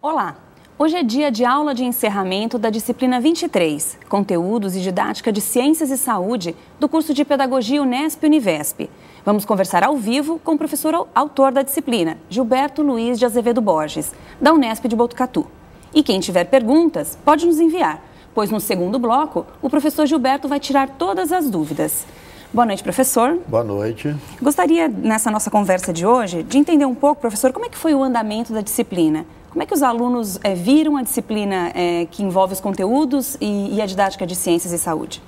Olá! Hoje é dia de aula de encerramento da disciplina 23, Conteúdos e Didática de Ciências e Saúde, do curso de Pedagogia Unesp-Univesp. Vamos conversar ao vivo com o professor autor da disciplina, Gilberto Luiz de Azevedo Borges, da Unesp de Botucatu. E quem tiver perguntas, pode nos enviar, pois no segundo bloco, o professor Gilberto vai tirar todas as dúvidas. Boa noite, professor. Boa noite. Gostaria, nessa nossa conversa de hoje, de entender um pouco, professor, como é que foi o andamento da disciplina? Como é que os alunos viram a disciplina que envolve os conteúdos e a didática de ciências e saúde?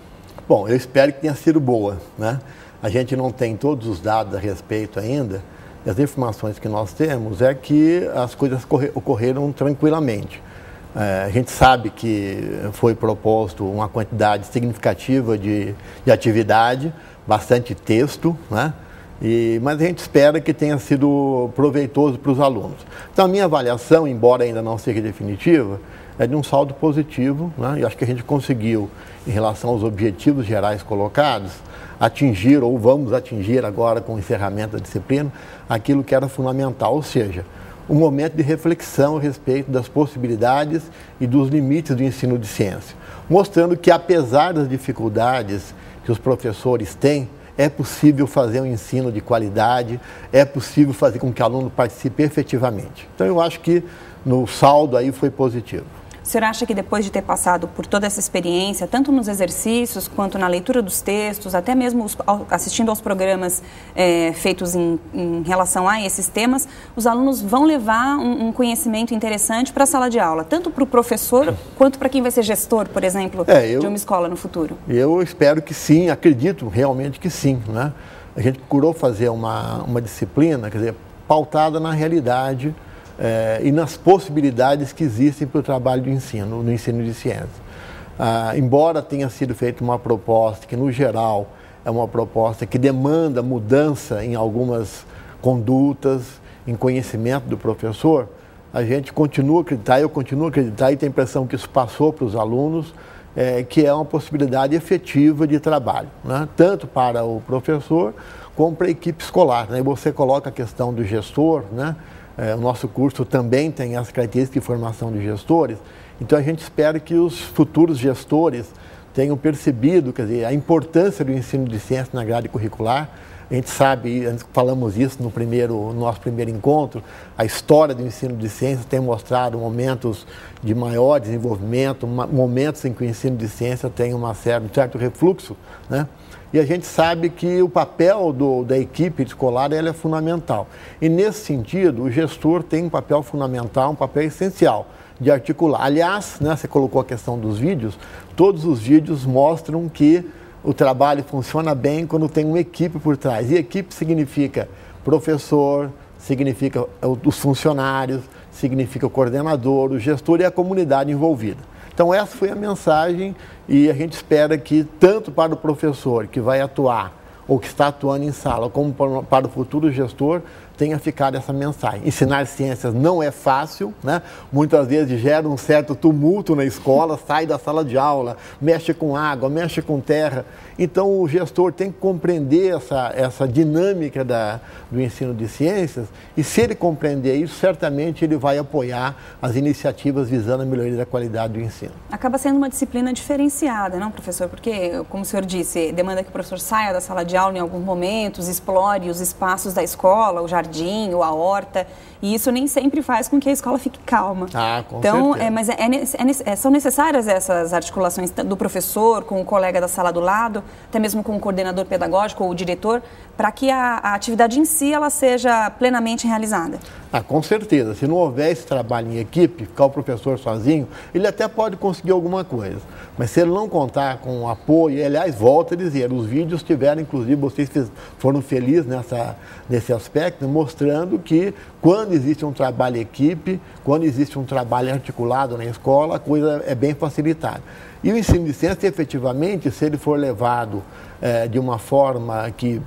Bom, eu espero que tenha sido boa, né? A gente não tem todos os dados a respeito ainda. E as informações que nós temos é que as coisas ocorreram tranquilamente. A gente sabe que foi proposto uma quantidade significativa de atividade, bastante texto, né? Mas a gente espera que tenha sido proveitoso para os alunos. Então, a minha avaliação, embora ainda não seja definitiva, é de um saldo positivo, né? E acho que a gente conseguiu, em relação aos objetivos gerais colocados, atingir, ou vamos atingir agora com o encerramento da disciplina, aquilo que era fundamental, ou seja, um momento de reflexão a respeito das possibilidades e dos limites do ensino de ciência, mostrando que, apesar das dificuldades que os professores têm, é possível fazer um ensino de qualidade, é possível fazer com que o aluno participe efetivamente. Então, eu acho que no saldo aí foi positivo. O senhor acha que depois de ter passado por toda essa experiência, tanto nos exercícios quanto na leitura dos textos, até mesmo assistindo aos programas feitos em relação a esses temas, os alunos vão levar um conhecimento interessante para a sala de aula, tanto para o professor quanto para quem vai ser gestor, por exemplo, de uma escola no futuro? Eu espero que sim, acredito realmente que sim, né? A gente procurou fazer uma disciplina, quer dizer, pautada na realidade, e nas possibilidades que existem para o trabalho do ensino, no ensino de ciências. Embora tenha sido feita uma proposta que, no geral, é uma proposta que demanda mudança em algumas condutas, em conhecimento do professor, a gente continua a acreditar, eu continuo a acreditar e tenho a impressão que isso passou para os alunos, que é uma possibilidade efetiva de trabalho, né? Tanto para o professor como para a equipe escolar, né? E você coloca a questão do gestor, né? O nosso curso também tem as características de formação de gestores, então a gente espera que os futuros gestores tenham percebido, quer dizer, a importância do ensino de ciência na grade curricular. A gente sabe, falamos isso no nosso primeiro encontro, a história do ensino de ciência tem mostrado momentos de maior desenvolvimento, momentos em que o ensino de ciência tem um certo refluxo, né? E a gente sabe que o papel da equipe escolar é fundamental. E, nesse sentido, o gestor tem um papel fundamental, um papel essencial de articular. Aliás, né, você colocou a questão dos vídeos, todos os vídeos mostram que o trabalho funciona bem quando tem uma equipe por trás. E equipe significa professor, significa os funcionários, significa o coordenador, o gestor e a comunidade envolvida. Então, essa foi a mensagem e a gente espera que, tanto para o professor que vai atuar ou que está atuando em sala, como para o futuro gestor, tenha ficado essa mensagem. Ensinar ciências não é fácil, né? Muitas vezes gera um certo tumulto na escola, sai da sala de aula, mexe com água, mexe com terra. Então, o gestor tem que compreender essa dinâmica do ensino de ciências e, se ele compreender isso, certamente ele vai apoiar as iniciativas visando a melhoria da qualidade do ensino. Acaba sendo uma disciplina diferenciada, não, professor? Porque, como o senhor disse, demanda que o professor saia da sala de aula em alguns momentos, explore os espaços da escola, o jardim ou a horta, e isso nem sempre faz com que a escola fique calma. Com certeza. Mas são necessárias essas articulações do professor com o colega da sala do lado, até mesmo com o coordenador pedagógico ou o diretor, para que a atividade em si ela seja plenamente realizada. Com certeza. Se não houver esse trabalho em equipe, ficar o professor sozinho, ele até pode conseguir alguma coisa. Mas se ele não contar com o apoio, e, aliás, volto a dizer, os vídeos tiveram, inclusive, vocês foram felizes nesse aspecto, mostrando que quando existe um trabalho em equipe, quando existe um trabalho articulado na escola, a coisa é bem facilitada. E o ensino de ciência, efetivamente, se ele for levado de uma forma que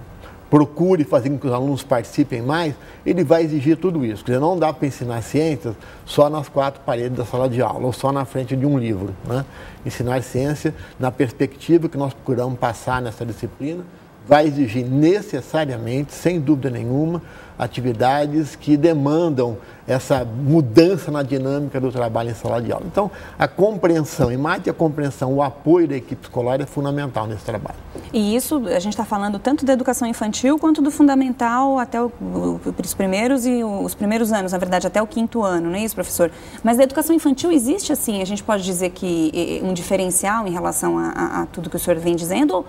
procure fazer com que os alunos participem mais, ele vai exigir tudo isso. Quer dizer, não dá para ensinar ciências só nas quatro paredes da sala de aula ou só na frente de um livro, né? Ensinar ciência na perspectiva que nós procuramos passar nessa disciplina vai exigir necessariamente, sem dúvida nenhuma, atividades que demandam essa mudança na dinâmica do trabalho em sala de aula. Então, a compreensão, e mais que a compreensão, o apoio da equipe escolar é fundamental nesse trabalho. E isso, a gente está falando tanto da educação infantil quanto do fundamental até os primeiros e os primeiros anos, na verdade, até o 5º ano, não é isso, professor? Mas da educação infantil existe, assim, a gente pode dizer que um diferencial em relação a tudo que o senhor vem dizendo, ou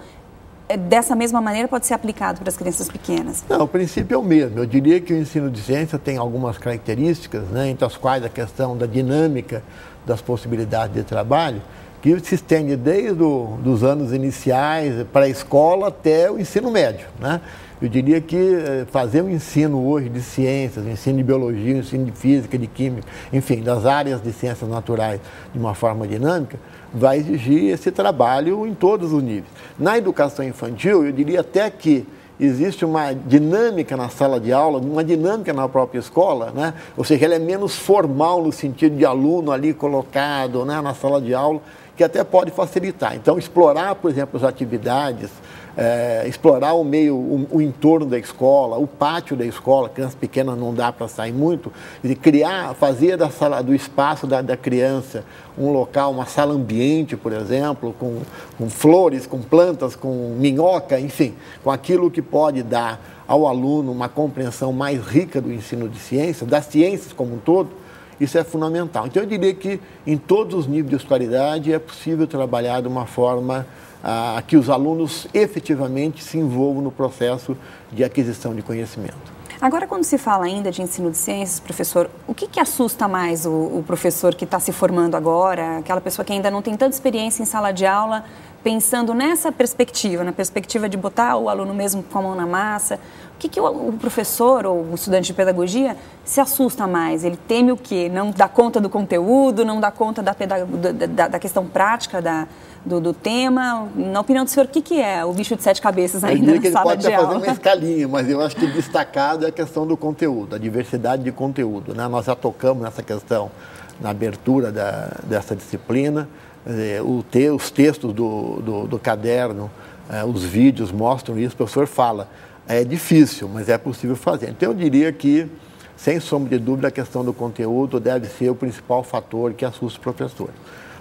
dessa mesma maneira pode ser aplicado para as crianças pequenas? Não, o princípio é o mesmo. Eu diria que o ensino de ciência tem algumas características, né, entre as quais a questão da dinâmica das possibilidades de trabalho, que se estende desde os anos iniciais, pré-escola, até o ensino médio, né? Eu diria que fazer um ensino hoje de ciências, um ensino de biologia, um ensino de física, de química, enfim, das áreas de ciências naturais de uma forma dinâmica, vai exigir esse trabalho em todos os níveis. Na educação infantil, eu diria até que existe uma dinâmica na sala de aula, uma dinâmica na própria escola, né? Ou seja, ela é menos formal no sentido de aluno ali colocado, né, na sala de aula, que até pode facilitar. Então, explorar, por exemplo, as atividades, explorar o meio, o entorno da escola, o pátio da escola, criança pequena não dá para sair muito, e criar, fazer da sala, do espaço da criança um local, uma sala ambiente, por exemplo, com flores, com plantas, com minhoca, enfim, com aquilo que pode dar ao aluno uma compreensão mais rica do ensino de ciências, das ciências como um todo. Isso é fundamental. Então, eu diria que em todos os níveis de escolaridade é possível trabalhar de uma forma que os alunos efetivamente se envolvam no processo de aquisição de conhecimento. Agora, quando se fala ainda de ensino de ciências, professor, o que assusta mais o professor que está se formando agora, aquela pessoa que ainda não tem tanta experiência em sala de aula, pensando nessa perspectiva, na perspectiva de botar o aluno mesmo com a mão na massa? O que o professor ou o estudante de pedagogia se assusta mais? Ele teme o quê? Não dá conta do conteúdo, não dá conta da questão prática do tema? Na opinião do senhor, o que é o bicho de 7 cabeças ainda na sala de aula? Ele pode até fazer uma escalinha, mas eu acho que destacado é a questão do conteúdo, a diversidade de conteúdo, né? Nós já tocamos nessa questão na abertura dessa disciplina. Os textos do caderno, os vídeos mostram isso, o professor fala. É difícil, mas é possível fazer. Então, eu diria que, sem sombra de dúvida, a questão do conteúdo deve ser o principal fator que assusta o professor.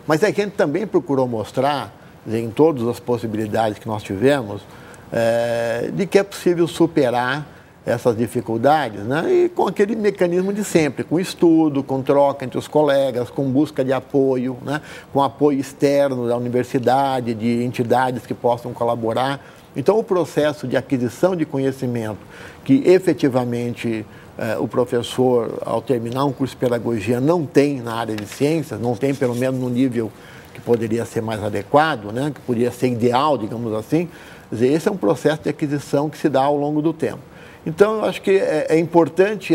Mas a gente também procurou mostrar, em todas as possibilidades que nós tivemos, de que é possível superar essas dificuldades, né? E com aquele mecanismo de sempre, com estudo, com troca entre os colegas, com busca de apoio, né? Com apoio externo da universidade, de entidades que possam colaborar. Então, o processo de aquisição de conhecimento que efetivamente o professor, ao terminar um curso de pedagogia, não tem na área de ciências, não tem pelo menos no nível que poderia ser mais adequado, né, que poderia ser ideal, digamos assim, quer dizer, esse é um processo de aquisição que se dá ao longo do tempo. Então, eu acho que é importante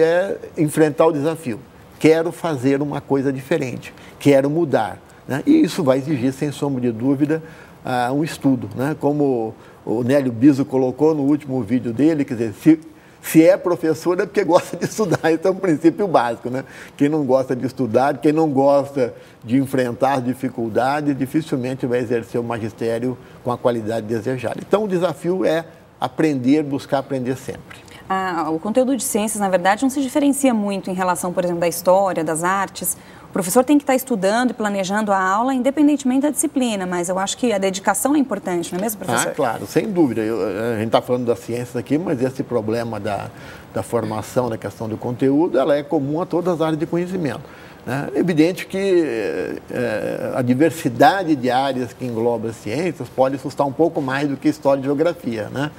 enfrentar o desafio. Quero fazer uma coisa diferente, quero mudar, né? E isso vai exigir, sem sombra de dúvida, um estudo, né? Como o Nélio Biso colocou no último vídeo dele, quer dizer, se é professor é porque gosta de estudar, esse é um princípio básico, né? Quem não gosta de estudar, quem não gosta de enfrentar as dificuldades, dificilmente vai exercer o magistério com a qualidade desejada. Então, o desafio é aprender, buscar aprender sempre. O conteúdo de ciências, na verdade, não se diferencia muito em relação, por exemplo, da história, das artes. O professor tem que estar estudando e planejando a aula, independentemente da disciplina, mas eu acho que a dedicação é importante, não é mesmo, professor? Claro, sem dúvida. A gente está falando das ciências aqui, mas esse problema da formação, da questão do conteúdo, ela é comum a todas as áreas de conhecimento, né? É evidente que a diversidade de áreas que engloba as ciências pode assustar um pouco mais do que história e geografia, né?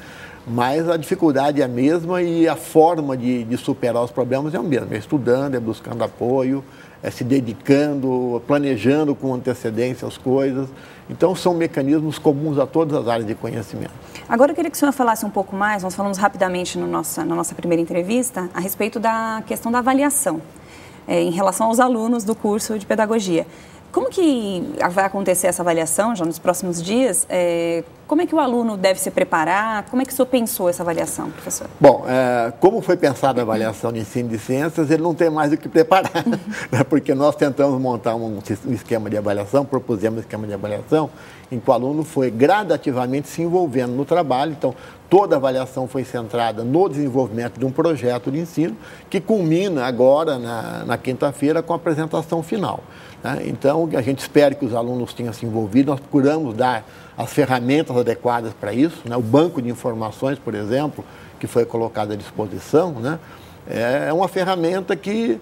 Mas a dificuldade é a mesma e a forma de superar os problemas é a mesma. É estudando, é buscando apoio, é se dedicando, planejando com antecedência as coisas. Então, são mecanismos comuns a todas as áreas de conhecimento. Agora, eu queria que o senhor falasse um pouco mais, nós falamos rapidamente na nossa primeira entrevista, a respeito da questão da avaliação, em relação aos alunos do curso de pedagogia. Como que vai acontecer essa avaliação já nos próximos dias? Como é que o aluno deve se preparar? Como é que o senhor pensou essa avaliação, professor? Bom, como foi pensada a avaliação de ensino de ciências, ele não tem mais o que preparar, né? Porque nós tentamos montar um esquema de avaliação, propusemos um esquema de avaliação, em que o aluno foi gradativamente se envolvendo no trabalho. Então, toda a avaliação foi centrada no desenvolvimento de um projeto de ensino, que culmina agora, na quinta-feira, com a apresentação final, né? Então, a gente espera que os alunos tenham se envolvido. Nós procuramos dar as ferramentas adequadas para isso, né? O banco de informações, por exemplo, que foi colocado à disposição, né? É uma ferramenta que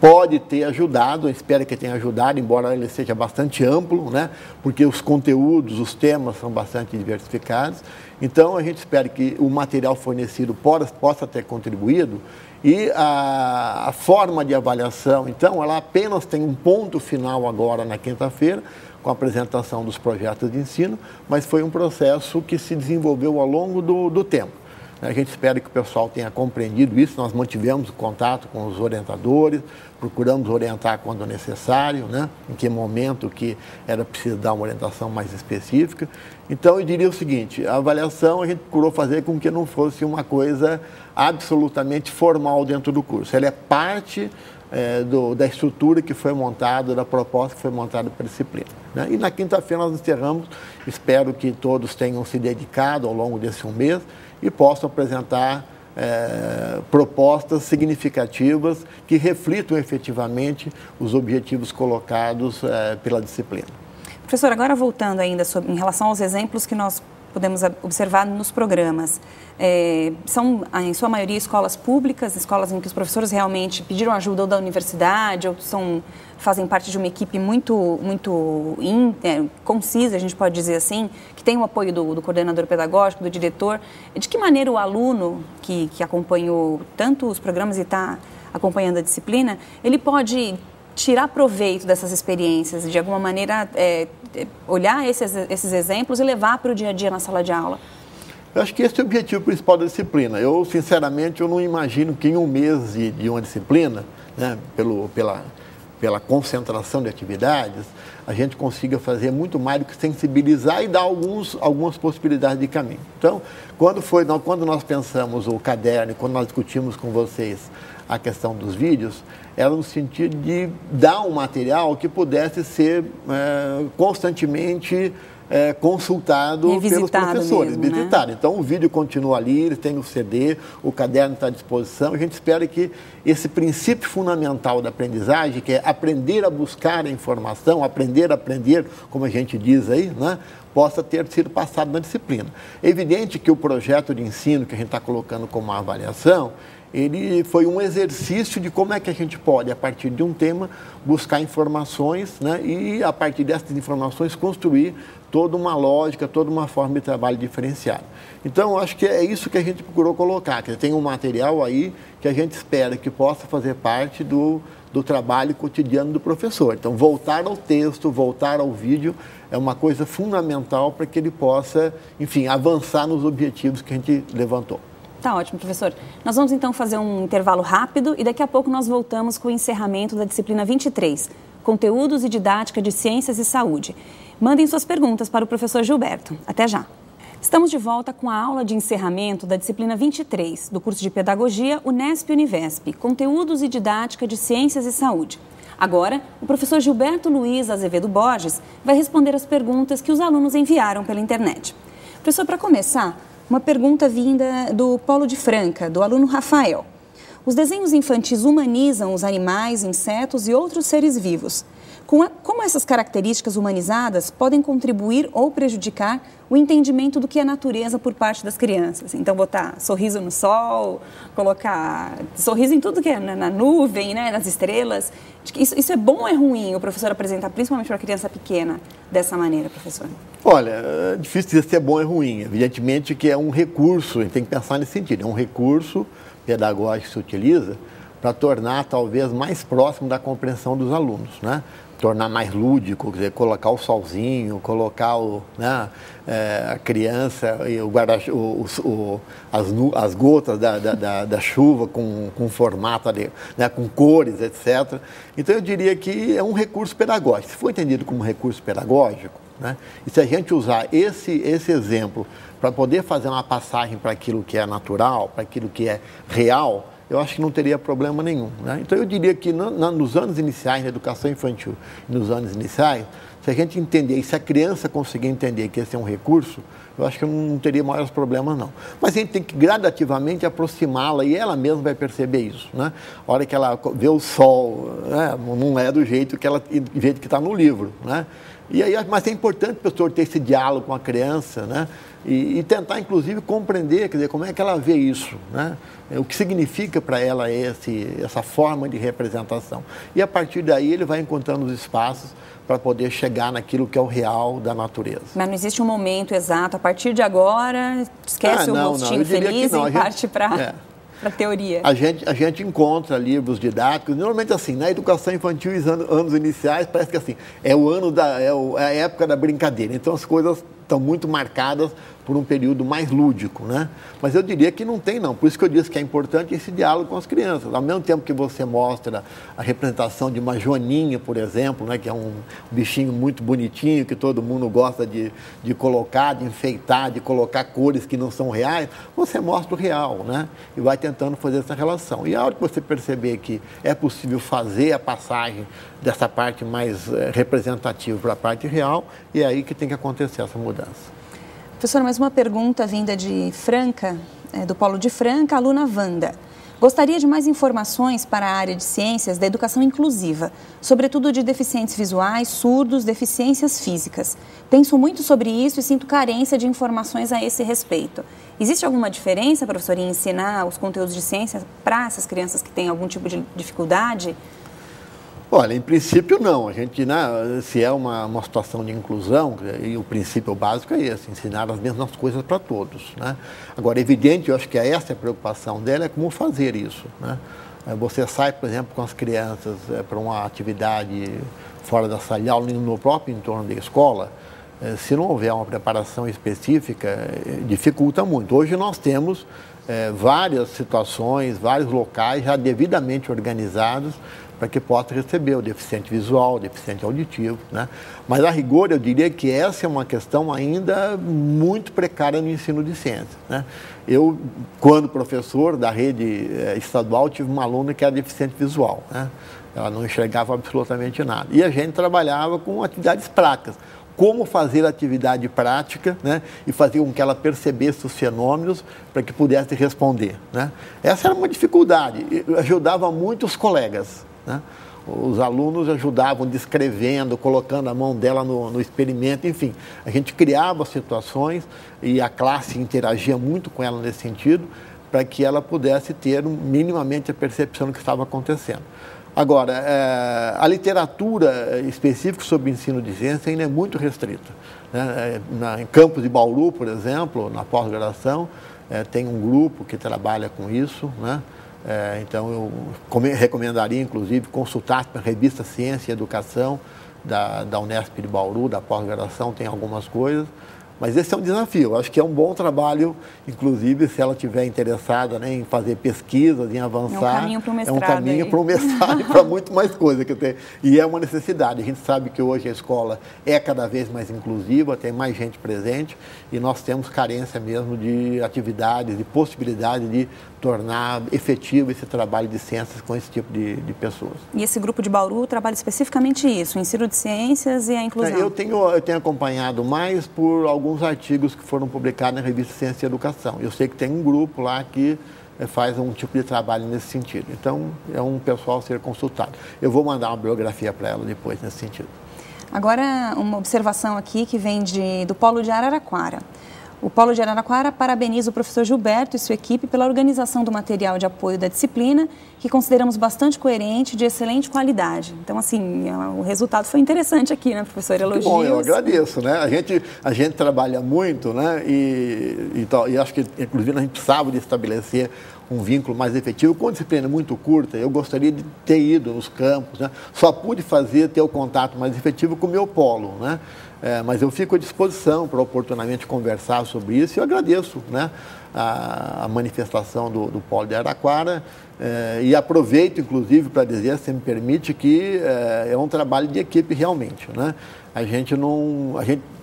pode ter ajudado, eu espero que tenha ajudado, embora ele seja bastante amplo, né? Porque os conteúdos, os temas são bastante diversificados. Então, a gente espera que o material fornecido possa ter contribuído. E a forma de avaliação, então, ela apenas tem um ponto final agora na quinta-feira, com a apresentação dos projetos de ensino, mas foi um processo que se desenvolveu ao longo do tempo. A gente espera que o pessoal tenha compreendido isso. Nós mantivemos o contato com os orientadores, procuramos orientar quando necessário, né? Em que momento que era preciso dar uma orientação mais específica. Então, eu diria o seguinte, a avaliação a gente procurou fazer com que não fosse uma coisa absolutamente formal dentro do curso. Ela é parte da estrutura que foi montada, da proposta que foi montada para a disciplina, né? E na quinta-feira nós encerramos, espero que todos tenham se dedicado ao longo desse um mês e possam apresentar propostas significativas que reflitam efetivamente os objetivos colocados pela disciplina. Professor, agora voltando ainda em relação aos exemplos que nós podemos observar nos programas, são, em sua maioria, escolas públicas, escolas em que os professores realmente pediram ajuda ou da universidade, ou fazem parte de uma equipe muito concisa, a gente pode dizer assim, que tem o apoio do coordenador pedagógico, do diretor. De que maneira o aluno que acompanhou tanto os programas e está acompanhando a disciplina, ele pode tirar proveito dessas experiências, de alguma maneira olhar esses exemplos e levar para o dia a dia na sala de aula? Eu acho que esse é o objetivo principal da disciplina. Eu, sinceramente, eu não imagino que em um mês de uma disciplina, né, pela concentração de atividades, a gente consiga fazer muito mais do que sensibilizar e dar algumas possibilidades de caminho. Então, quando nós pensamos o caderno, quando nós discutimos com vocês a questão dos vídeos, era no sentido de dar um material que pudesse ser constantemente consultado pelos professores, mesmo, visitado. Né? Então, o vídeo continua ali, ele tem o CD, o caderno está à disposição. A gente espera que esse princípio fundamental da aprendizagem, que é aprender a buscar a informação, aprender a aprender, como a gente diz aí, né, possa ter sido passado na disciplina. É evidente que o projeto de ensino que a gente está colocando como uma avaliação, ele foi um exercício de como é que a gente pode, a partir de um tema, buscar informações, né, e, a partir dessas informações, construir toda uma lógica, toda uma forma de trabalho diferenciada. Então, acho que é isso que a gente procurou colocar, que tem um material aí que a gente espera que possa fazer parte do trabalho cotidiano do professor. Então, voltar ao texto, voltar ao vídeo, é uma coisa fundamental para que ele possa, enfim, avançar nos objetivos que a gente levantou. Tá ótimo, professor. Nós vamos então fazer um intervalo rápido e daqui a pouco nós voltamos com o encerramento da disciplina 23, Conteúdos e Didática de Ciências e Saúde. Mandem suas perguntas para o professor Gilberto. Até já. Estamos de volta com a aula de encerramento da disciplina 23, do curso de Pedagogia Unesp-Univesp, Conteúdos e Didática de Ciências e Saúde. Agora, o professor Gilberto Luiz Azevedo Borges vai responder as perguntas que os alunos enviaram pela internet. Professor, para começar, uma pergunta vinda do Polo de Franca, do aluno Rafael. Os desenhos infantis humanizam os animais, insetos e outros seres vivos. Como essas características humanizadas podem contribuir ou prejudicar o entendimento do que é natureza por parte das crianças? Então, botar sorriso no sol, colocar sorriso em tudo que é na nuvem, né, nas estrelas. Isso é bom ou é ruim o professor apresentar, principalmente para a criança pequena, dessa maneira, professor? Olha, é difícil dizer se é bom ou é ruim. Evidentemente que é um recurso, a gente tem que pensar nesse sentido, é um recurso pedagógico que se utiliza para tornar talvez mais próximo da compreensão dos alunos, né? Tornar mais lúdico, quer dizer, colocar o solzinho, colocar a criança e as gotas da chuva com formato, né, com cores, etc. Então, eu diria que é um recurso pedagógico. Se for entendido como recurso pedagógico, né? E se a gente usar esse exemplo para poder fazer uma passagem para aquilo que é natural, para aquilo que é real, eu acho que não teria problema nenhum, né? Então, eu diria que nos anos iniciais, na educação infantil, nos anos iniciais, se a gente entender, e se a criança conseguir entender que esse é um recurso, eu acho que não teria maiores problemas, não. Mas a gente tem que gradativamente aproximá-la e ela mesma vai perceber isso, né? A hora que ela vê o sol, né? Não é do jeito que está no livro, né? E aí, mas é importante o professor ter esse diálogo com a criança, né? E tentar, inclusive, compreender, quer dizer, como é que ela vê isso, né? O que significa para ela essa forma de representação. E, a partir daí, ele vai encontrando os espaços para poder chegar naquilo que é o real da natureza. Mas não existe um momento exato, a partir de agora, esquece o rostinho feliz e parte para a teoria. A gente encontra livros didáticos, normalmente assim, na educação infantil e anos iniciais, parece que assim, é a época da brincadeira, então as coisas estão muito marcadas por um período mais lúdico, né? Mas eu diria que não tem, não. Por isso que eu disse que é importante esse diálogo com as crianças. Ao mesmo tempo que você mostra a representação de uma joaninha, por exemplo, né? Que é um bichinho muito bonitinho, que todo mundo gosta de colocar, de enfeitar, de colocar cores que não são reais, você mostra o real, né? E vai tentando fazer essa relação. E a hora que você perceber que é possível fazer a passagem dessa parte mais representativa para a parte real, e é aí que tem que acontecer essa mudança. Professora, mais uma pergunta vinda de Franca, do Polo de Franca, aluna Wanda. Gostaria de mais informações para a área de ciências da educação inclusiva, sobretudo de deficientes visuais, surdos, deficiências físicas. Penso muito sobre isso e sinto carência de informações a esse respeito. Existe alguma diferença, professora, em ensinar os conteúdos de ciência para essas crianças que têm algum tipo de dificuldade? Olha, em princípio não. A gente, né, se é uma situação de inclusão, e o princípio básico é esse, ensinar as mesmas coisas para todos, né? Agora, é evidente, eu acho que essa é a preocupação dela, é como fazer isso, né? Você sai, por exemplo, com as crianças para uma atividade fora da sala de aula, no próprio entorno da escola, se não houver uma preparação específica, dificulta muito. Hoje nós temos várias situações, vários locais já devidamente organizados para que possa receber o deficiente visual, o deficiente auditivo, né? Mas, a rigor, eu diria que essa é uma questão ainda muito precária no ensino de ciências, né? Eu, quando professor da rede estadual, tive uma aluna que era deficiente visual, né? Ela não enxergava absolutamente nada. E a gente trabalhava com atividades práticas. Como fazer a atividade prática, né, e fazer com que ela percebesse os fenômenos para que pudesse responder, né? Essa era uma dificuldade, ajudava muito os colegas, né? Os alunos ajudavam descrevendo, colocando a mão dela no experimento, enfim. A gente criava situações e a classe interagia muito com ela nesse sentido, para que ela pudesse ter minimamente a percepção do que estava acontecendo. Agora, a literatura específica sobre ensino de ciência ainda é muito restrita, né? Em campus de Bauru, por exemplo, na pós-graduação, tem um grupo que trabalha com isso, né? Então, eu recomendaria, inclusive, consultar a revista Ciência e Educação da Unesp de Bauru, da pós-graduação, tem algumas coisas. Mas esse é um desafio, acho que é um bom trabalho, inclusive, se ela estiver interessada, né, em fazer pesquisas, em avançar. É um caminho para o mestrado. É um caminho para o mestrado e para muito mais coisa. E é uma necessidade. A gente sabe que hoje a escola é cada vez mais inclusiva, tem mais gente presente e nós temos carência mesmo de atividades, de possibilidade de tornar efetivo esse trabalho de ciências com esse tipo de pessoas. E esse grupo de Bauru trabalha especificamente isso, o ensino de ciências e a inclusão? Eu tenho acompanhado mais por alguns artigos que foram publicados na revista Ciência e Educação. Eu sei que tem um grupo lá que faz um tipo de trabalho nesse sentido. Então, é um pessoal a ser consultado. Eu vou mandar uma biografia para ela depois nesse sentido. Agora, uma observação aqui que vem do Polo de Araraquara. O Polo de Araraquara parabeniza o professor Gilberto e sua equipe pela organização do material de apoio da disciplina, que consideramos bastante coerente e de excelente qualidade. Então, assim, o resultado foi interessante aqui, né, professor? Elogios. Bom, eu agradeço, né? A gente trabalha muito, né? E acho que, inclusive, a gente precisava de estabelecer um vínculo mais efetivo. Com disciplina muito curta, eu gostaria de ter ido nos campos, né? Só pude ter o contato mais efetivo com o meu polo, né? Mas eu fico à disposição para oportunamente conversar sobre isso e eu agradeço, né, a manifestação do Polo de Araraquara, e aproveito, inclusive, para dizer, se me permite, que é um trabalho de equipe realmente, né? A gente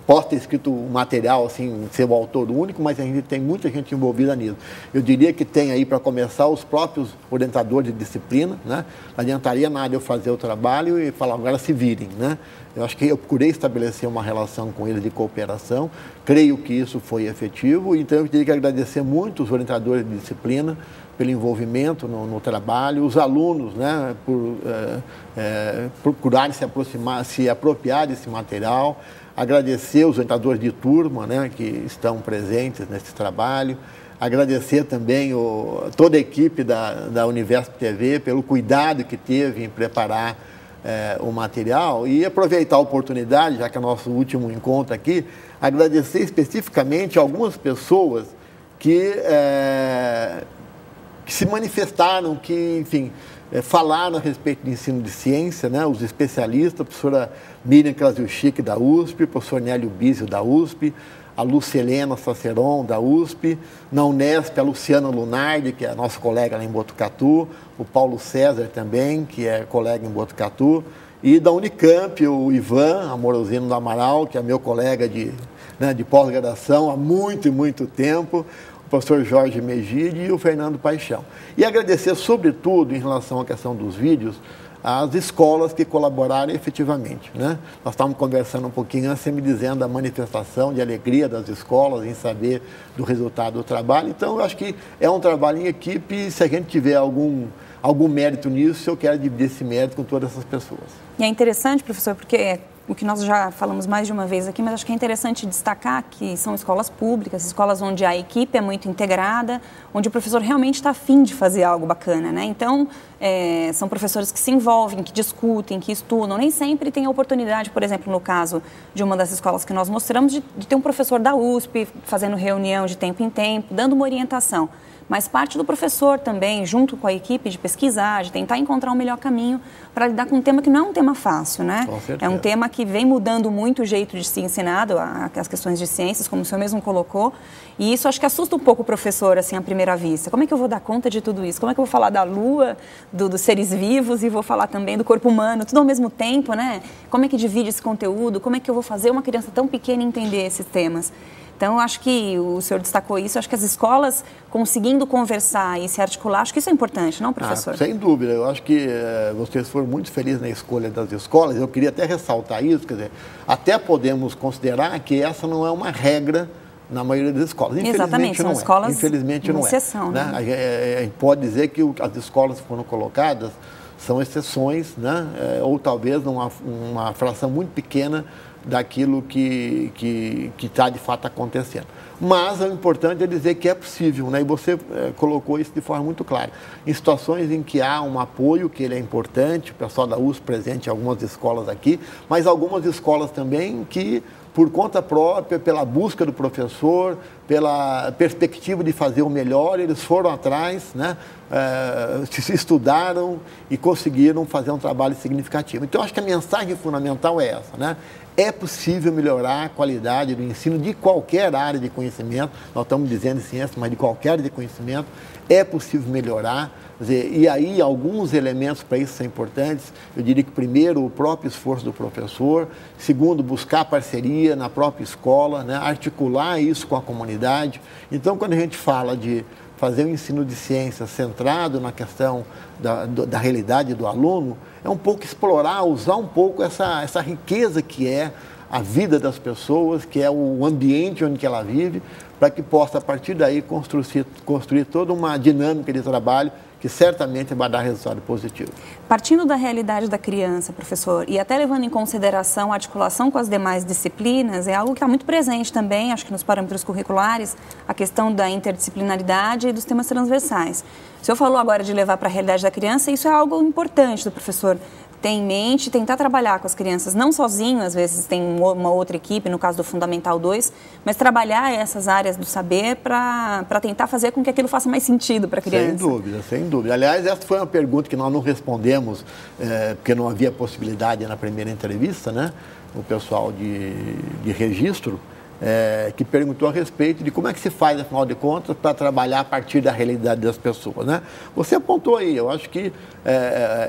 pode ter escrito um material, assim, ser o autor único, mas a gente tem muita gente envolvida nisso. Eu diria que tem aí, para começar, os próprios orientadores de disciplina, né? Não adiantaria nada eu fazer o trabalho e falar, agora se virem, né? Eu acho que eu procurei estabelecer uma relação com eles de cooperação, creio que isso foi efetivo, então eu teria que agradecer muito os orientadores de disciplina pelo envolvimento no trabalho, os alunos, né, por procurarem se apropriar desse material, agradecer os orientadores de turma, né, que estão presentes nesse trabalho, agradecer também toda a equipe da Universp TV pelo cuidado que teve em preparar o material e aproveitar a oportunidade, já que é nosso último encontro aqui, agradecer especificamente algumas pessoas que se manifestaram, que, enfim, falaram a respeito de ensino de ciência, né? Os especialistas, a professora Miriam Krasiuschik, da USP, o professor Nélio Bizio, da USP, a Lucelena Saceron, da USP, na Unesp, a Luciana Lunardi, que é a nossa colega lá em Botucatu, o Paulo César também, que é colega em Botucatu, e da Unicamp, o Ivan Amorosino do Amaral, que é meu colega de pós-graduação há muito e muito tempo, o professor Jorge Megide e o Fernando Paixão. E agradecer, sobretudo, em relação à questão dos vídeos, às escolas que colaboraram efetivamente, né? Nós estávamos conversando um pouquinho antes, você me dizendo a manifestação de alegria das escolas em saber do resultado do trabalho. Então, eu acho que é um trabalho em equipe e se a gente tiver algum mérito nisso, eu quero dividir esse mérito com todas essas pessoas. E é interessante, professor, porque o que nós já falamos mais de uma vez aqui, mas acho que é interessante destacar que são escolas públicas, escolas onde a equipe é muito integrada, onde o professor realmente está afim de fazer algo bacana, né? Então, são professores que se envolvem, que discutem, que estudam. Nem sempre tem a oportunidade, por exemplo, no caso de uma das escolas que nós mostramos, de ter um professor da USP fazendo reunião de tempo em tempo, dando uma orientação. Mas parte do professor também, junto com a equipe, de pesquisar, de tentar encontrar o melhor caminho para lidar com um tema que não é um tema fácil, né? É um tema que vem mudando muito o jeito de ser ensinado, as questões de ciências, como o senhor mesmo colocou, e isso acho que assusta um pouco o professor, assim, à primeira vista. Como é que eu vou dar conta de tudo isso? Como é que eu vou falar da Lua, dos seres vivos, e vou falar também do corpo humano, tudo ao mesmo tempo, né? Como é que divide esse conteúdo? Como é que eu vou fazer uma criança tão pequena entender esses temas? Então, eu acho que o senhor destacou isso, acho que as escolas conseguindo conversar e se articular, acho que isso é importante, não, professor? Sem dúvida, eu acho que vocês foram muito felizes na escolha das escolas, eu queria até ressaltar isso, quer dizer, até podemos considerar que essa não é uma regra na maioria das escolas. Exatamente, são escolas infelizmente não é. Exceção, né? A gente pode dizer que as escolas que foram colocadas são exceções, né? Ou talvez uma fração muito pequena daquilo que está de fato acontecendo. Mas o importante é dizer que é possível, né? E você colocou isso de forma muito clara. Em situações em que há um apoio, que ele é importante, o pessoal da USP presente em algumas escolas aqui, mas algumas escolas também que, por conta própria, pela busca do professor, pela perspectiva de fazer o melhor, eles foram atrás, né? Se estudaram e conseguiram fazer um trabalho significativo. Então, acho que a mensagem fundamental é essa, né? É possível melhorar a qualidade do ensino de qualquer área de conhecimento, nós estamos dizendo de ciência, mas de qualquer área de conhecimento, é possível melhorar. Quer dizer, e aí alguns elementos para isso são importantes. Eu diria que primeiro o próprio esforço do professor, segundo buscar parceria na própria escola, né? Articular isso com a comunidade. Então, quando a gente fala de fazer um ensino de ciência centrado na questão da realidade do aluno, é um pouco explorar, usar um pouco essa riqueza que é a vida das pessoas, que é o ambiente onde ela vive, para que possa, a partir daí, construir toda uma dinâmica de trabalho que certamente vai dar resultado positivo. Partindo da realidade da criança, professor, e até levando em consideração a articulação com as demais disciplinas, é algo que está muito presente também, acho que nos parâmetros curriculares, a questão da interdisciplinaridade e dos temas transversais. O senhor falou agora de levar para a realidade da criança, isso é algo importante do professor ter em mente, tentar trabalhar com as crianças, não sozinho, às vezes tem uma outra equipe, no caso do Fundamental 2, mas trabalhar essas áreas do saber para tentar fazer com que aquilo faça mais sentido para a criança. Sem dúvida, sem dúvida. Aliás, essa foi uma pergunta que nós não respondemos, porque não havia possibilidade na primeira entrevista, né? O pessoal de registro, que perguntou a respeito de como é que se faz, afinal de contas, para trabalhar a partir da realidade das pessoas, né? Você apontou aí, eu acho que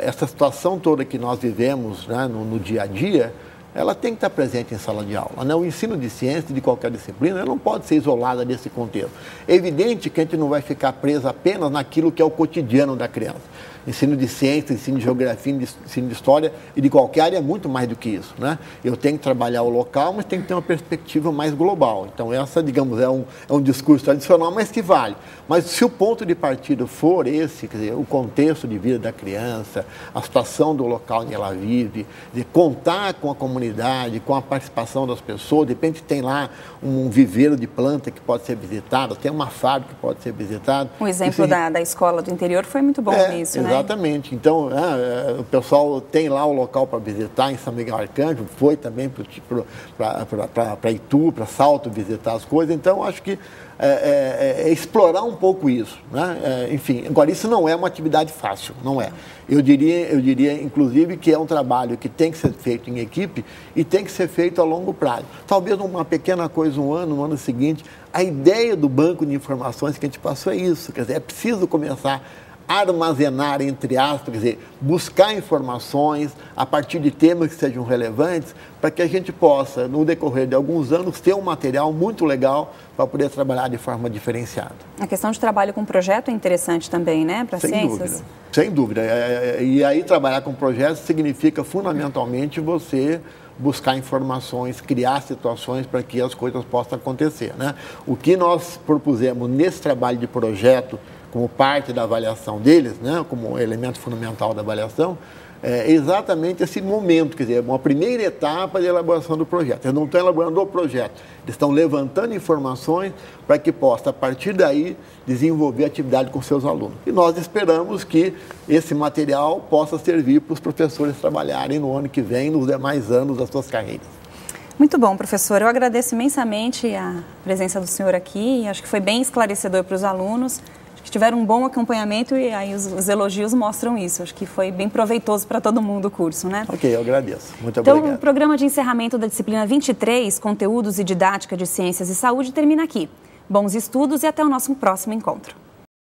essa situação toda que nós vivemos, né, no dia a dia, ela tem que estar presente em sala de aula, né? O ensino de ciência, de qualquer disciplina, ela não pode ser isolada desse contexto. É evidente que a gente não vai ficar preso apenas naquilo que é o cotidiano da criança. Ensino de ciência, ensino de geografia, ensino de história e de qualquer área é muito mais do que isso, né? Eu tenho que trabalhar o local, mas tem que ter uma perspectiva mais global. Então, essa, digamos, é um discurso tradicional, mas que vale. Mas se o ponto de partida for esse, quer dizer, o contexto de vida da criança, a situação do local onde ela vive, de contar com a comunidade, com a participação das pessoas, de repente tem lá um viveiro de planta que pode ser visitado, tem uma fábrica que pode ser visitada. O exemplo da escola do interior foi muito bom nisso, né? Exatamente. Então, o pessoal tem lá o local para visitar em São Miguel Arcanjo, foi também para Itu, para Salto visitar as coisas. Então, acho que explorar um pouco isso, né? Enfim, agora, isso não é uma atividade fácil, não é. Eu diria, inclusive, que é um trabalho que tem que ser feito em equipe e tem que ser feito a longo prazo. Talvez uma pequena coisa no ano seguinte. A ideia do banco de informações que a gente passou é isso, quer dizer, é preciso começar armazenar, entre aspas, quer dizer, buscar informações a partir de temas que sejam relevantes para que a gente possa, no decorrer de alguns anos, ter um material muito legal para poder trabalhar de forma diferenciada. A questão de trabalho com projeto é interessante também, né, para ciências? Sem dúvida. E aí trabalhar com projetos significa fundamentalmente você buscar informações, criar situações para que as coisas possam acontecer, né? O que nós propusemos nesse trabalho de projeto, como parte da avaliação deles, né, como elemento fundamental da avaliação, é exatamente esse momento, quer dizer, uma primeira etapa de elaboração do projeto. Eles não estão elaborando o projeto, eles estão levantando informações para que possa, a partir daí, desenvolver atividade com seus alunos. E nós esperamos que esse material possa servir para os professores trabalharem no ano que vem, nos demais anos das suas carreiras. Muito bom, professor. Eu agradeço imensamente a presença do senhor aqui, acho que foi bem esclarecedor para os alunos. Que tiveram um bom acompanhamento e aí os elogios mostram isso. Acho que foi bem proveitoso para todo mundo o curso, né? Ok, eu agradeço. Muito obrigado. Então, o programa de encerramento da disciplina 23, Conteúdos e Didática de Ciências e Saúde, termina aqui. Bons estudos e até o nosso próximo encontro.